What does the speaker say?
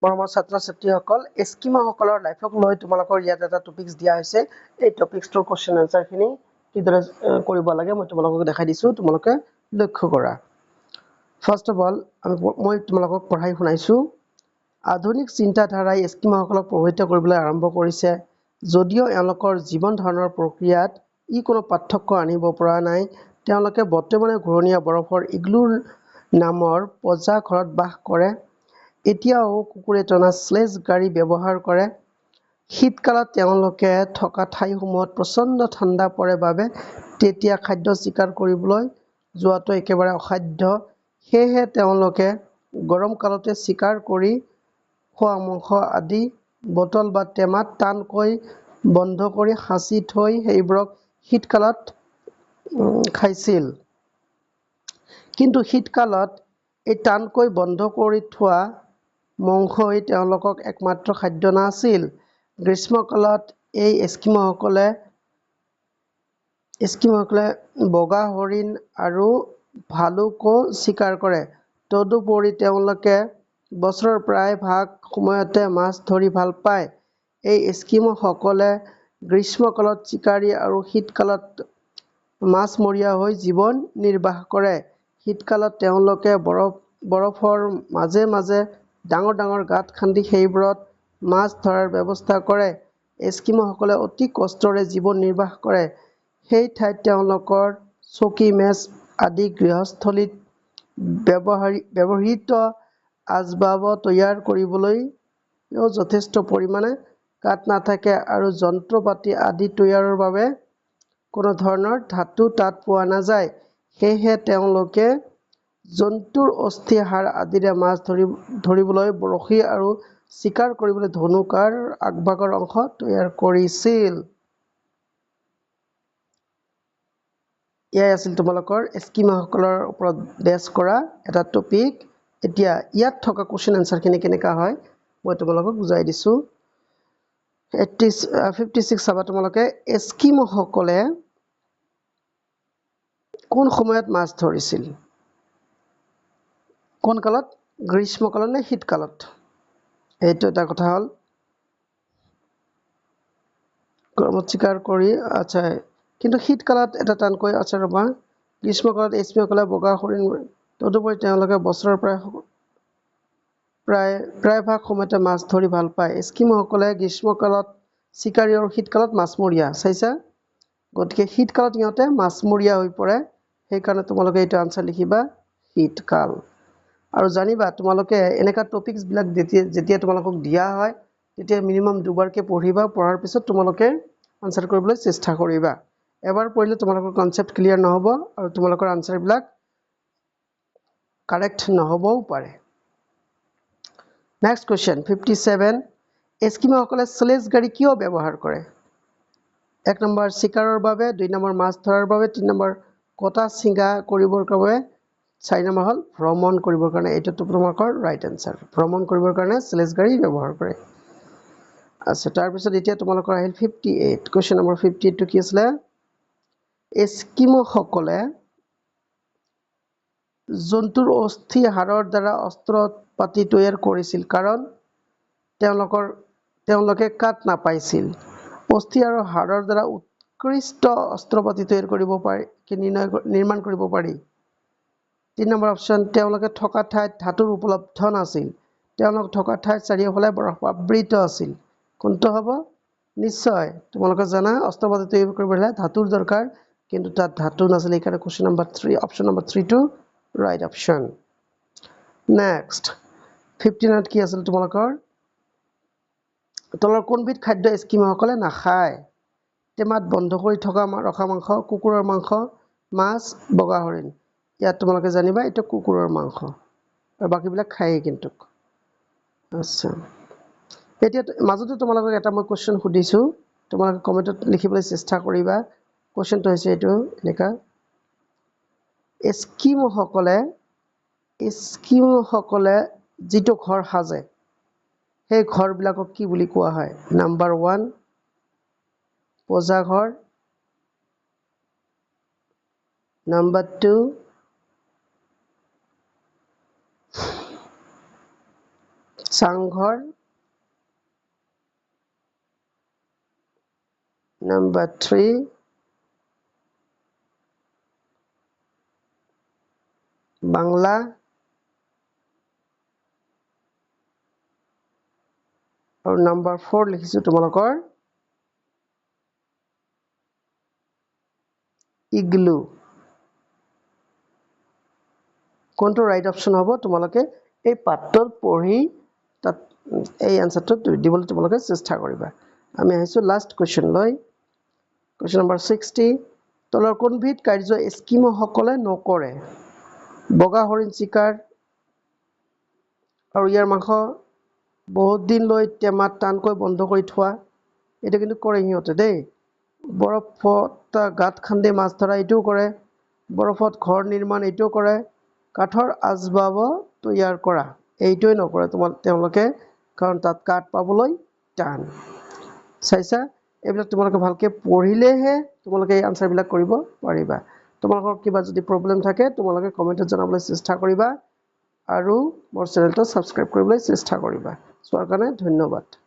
মৰমৰ ছাত্ৰ ছাত্ৰীসকল এস্কিমসকলৰ লাইফক লৈ তোমালোকৰ ইয়াত এটা টপিকস দিয়া হৈছে এই টপিকসটোৰ কোৱেশ্চন আনসাৰখিনি কিদৰে কৰিব লাগে মই তোমালোকক দেখাই দিছো তোমালোকে লক্ষ্য কৰা ফাৰ্স্ট অফ অল মই তোমালোকক পঢ়াই শুনাইছো আধুনিক চিন্তাধাৰাই এস্কিমসকলক প্ৰভাৱিত কৰিবলৈ আৰম্ভ কৰিছে যদিও এওঁলোকৰ জীৱন ধাৰণৰ প্ৰক্ৰিয়াত ই কোনো পাৰ্থক্য আনিব পৰা নাই তেওঁলোকে বৰ্তমানে ঘূৰণীয়া বৰফৰ ইগলুৰ নামৰ পজা ঘৰত বাস কৰে এতিয়াও কুকুৰে টনা স্লেজ গাড়ী ব্যৱহাৰ কৰে শীতকালত তেওঁলোকে থকা ঠাইসমূহত প্ৰচণ্ড ঠাণ্ডা পৰে বাবে তেতিয়া খাদ্য শিকাৰ কৰিবলৈ যোৱাটো একেবাৰে অসাধ্য সেয়েহে তেওঁলোকে গৰম কালতে শিকাৰ কৰি খোৱা মাংস আদি বটল বা টেমাত টানকৈ বন্ধ কৰি সাঁচি থৈ সেইবোৰক শীতকালত খাইছিল কিন্তু শীতকালত এই টানকৈ বন্ধ কৰি থোৱা মাংসই তেওঁলোকক একমাত্ৰ খাদ্য নাছিল গ্ৰীষ্মকালত এই এস্কিমসকলে বগা হৰিণ আৰু ভালুকো শিকাৰ কৰে তদুপৰি তেওঁলোকে বছৰৰ প্ৰায় ভাগ সময়তে মাছ ধৰি ভাল পায় এই এস্কিমসকলে গ্ৰীষ্মকালত চিকাৰী আৰু শীতকালত মাছমৰীয়া হৈ জীৱন নিৰ্বাহ কৰে শীতকালত তেওঁলোকে বৰফৰ মাজে মাজে ডাঙৰ ডাঙৰ গাঁত খান্দি সেইবোৰত মাছ ধৰাৰ ব্যৱস্থা কৰে এস্কিমসকলে অতি কষ্টৰে জীৱন নিৰ্বাহ কৰে সেই ঠাইত তেওঁলোকৰ চকী মেজ আদি গৃহস্থলীত ব্যৱহৃত আচবাব তৈয়াৰ কৰিবলৈও যথেষ্ট পৰিমাণে কাঠ নাথাকে আৰু যন্ত্ৰপাতি আদি তৈয়াৰৰ বাবে কোনো ধৰণৰ ধাতু তাত পোৱা নাযায় সেয়েহে তেওঁলোকে জন্তুৰ অস্থি হাড় আদিৰে মাছ ধৰিবলৈ বৰশী আৰু শিকাৰ কৰিবলৈ ধনুকাৰ আগভাগৰ অংশ তৈয়াৰ কৰিছিল ইয়াই আছিল তোমালোকৰ এস্কিমসকলৰ ওপৰত বেছ কৰা এটা টপিক এতিয়া ইয়াত থকা কোৱেশ্চন আনসাৰখিনি কেনেকা হয় মই তোমালোকক বুজাই দিছো 56 চাবা তোমালোকে এস্কিমসকলে কোন সময়ত মাছ ধৰিছিল কোন কালত গ্ৰীষ্মকালত নে শীতকালত এইটো এটা কথা হল গৰমত চিকাৰ কৰি আচ্ছা কিন্তু শীতকালত এটা টানকৈ আচ্ছা ৰবা গ্ৰীষ্মকালত এস্কিমসকলে বগা হৰিণ তদুপৰি তেওঁলোকে বছৰৰ প্ৰায় ভাগ সময়তে মাছ ধৰি ভাল পায় এস্কিমসকলে গ্ৰীষ্মকালত চিকাৰী আৰু শীতকালত মাছমৰীয়া চাইছা গতিকে শীতকালত ইহঁতে মাছমৰীয়া হৈ পৰে সেইকাৰণে তোমালোকে এইটো আনসাৰ লিখিবা শীতকাল আৰু জানিবা তোমালোকে এনেকা টপিকস বিলাক যেতিয়া তোমালোকক দিয়া হয় তেতিয়া মিনিমাম দুবাৰকে পঢ়িবা পঢ়াৰ পিছত তোমালোকে আনসাৰ কৰিবলৈ চেষ্টা কৰিবা এবাৰ পঢ়িলে তোমালোকৰ কনসেপ্ট ক্লিয়াৰ নহব আৰু তোমালোকৰ আনসাৰ বিলাক কাৰেক্ট নহবও পাৰে নেক্সট কোৱেশ্চন 57 এস্কিমসকলে স্লেজ গাড়ী কিয় ব্যৱহাৰ কৰে এক নম্বৰ শিকাৰৰ বাবে দুই নম্বৰ মাছ ধৰাৰ বাবে তিন নম্বৰ কটা ছিঙা কৰিবৰ বাবে চাৰি নম্বৰ হল ভ্ৰমণ কৰিবৰ কাৰণে এটা তোমালোকৰ ৰাইট আনসাৰ ভ্ৰমণ কৰিবৰ কাৰণে স্লেজ গাড়ী ব্যৱহাৰ কৰে আচ্ছা তাৰ পিছত এতিয়া তোমালোকৰ আহিল 58 কোৱেশ্চন নম্বৰ 58 টো কি আছিল এস্কিমসকলে জন্তুৰ অস্থি হাড়ৰ দ্বাৰা অস্ত্ৰ পাতি তৈয়াৰ কৰিছিল কাৰণ তেওঁলোকে কাঠ নাপাইছিল অস্থি আৰু হাড়ৰ দ্বাৰা উৎকৃষ্ট অস্ত্ৰপাতি তৈয়াৰ কৰিব পাৰি নিৰ্মাণ কৰিব পাৰি 3 নম্বৰ অপচন তেওঁলোকে থকা ঠাইত ধাতুৰ উপলব্ধ নাছিল তেওঁলোক থকা ঠাইত চাৰিওফালে বৰফাবৃত আছিল কোনটো হ'ব নিশ্চয় তোমালোকে জানা অস্ত্ৰপাতি তৈয়াৰ কৰিবলৈ ধাতুৰ দৰকাৰ কিন্তু তাত ধাতু নাছিল এইকাৰণে কোৱেশ্চন নম্বৰ 3 অপচন নম্বৰ 3 টো ৰাইট অপচন নেক্সট 59 কি আছিল তোমালোকৰ তলৰ কোনবিধ খাদ্য এস্কিমসকলে নাখায় টেমাত বন্ধ কৰি থকা ৰখা মাংস কুকুৰৰ মাংস মাছ বগা হৰিণ ইয়াত তোমালোকে জানিবা এটা কুকুৰৰ মাংস আৰু বাকিবিলাক খায় কিন্তু আচ্ছা এতিয়া মাজতে তোমালোকক এটা মই কোৱেশ্চন সুধিছো তোমালোকে কমেন্টত লিখিবলৈ চেষ্টা কৰিবা কোৱেশ্চনটো হৈছে এইটো এনেকা এস্কিমসকলে যিটো ঘৰ সাজে সেই ঘৰবিলাকক কি বুলি কোৱা হয় নাম্বাৰ 1 পজা ঘৰ নাম্বাৰ 2 চাংঘৰ Number 3 বাংলা আৰু number 4 লিখিছো তোমালোকৰ ইগলু কোনটো ৰাইট অপচন হ'ব তোমালোকে এই পাঠটো পঢ়ি তাত এই আনসাৰটো দিবলৈ তোমালোকে চেষ্টা কৰিবা আমি আহিছো লাষ্ট কোৱেশ্চন লৈ কোৱেশ্চন নম্বৰ 60 তলৰ কোনবিধ কাৰ্য এস্কিমো সকলে নকৰে বগা হৰিণ চিকাৰ আৰু ইয়াৰ মাংস বহুত দিন লৈ টেমাত টানকৈ বন্ধ কৰি থোৱা এটা কিন্তু কৰে হিয়তে দেই বৰফত গাত খান্দি মাছ ধৰা এটো কৰে বৰফত ঘৰ নিৰ্মাণ এটো কৰে কাঠৰ আজবাব তৈয়াৰ কৰা এইটোই নকৰে তেওঁলোকে কাৰণ তাত কাঠ পাবলৈ টান চাইছা এইবিলাক তোমালোকে ভালকে পঢ়িলেহে তোমালোকে এই আনসাৰ বিলাক কৰিব পাৰিবা তোমালোকৰ কিবা যদি প্ৰবলেম থাকে তোমালোকে কমেন্টত জনাবলৈ চেষ্টা কৰিবা আৰু মোৰ চেনেলটো সাবস্ক্ৰাইব কৰিবলৈ চেষ্টা কৰিবা চোৱাৰ কাৰণে ধন্যবাদ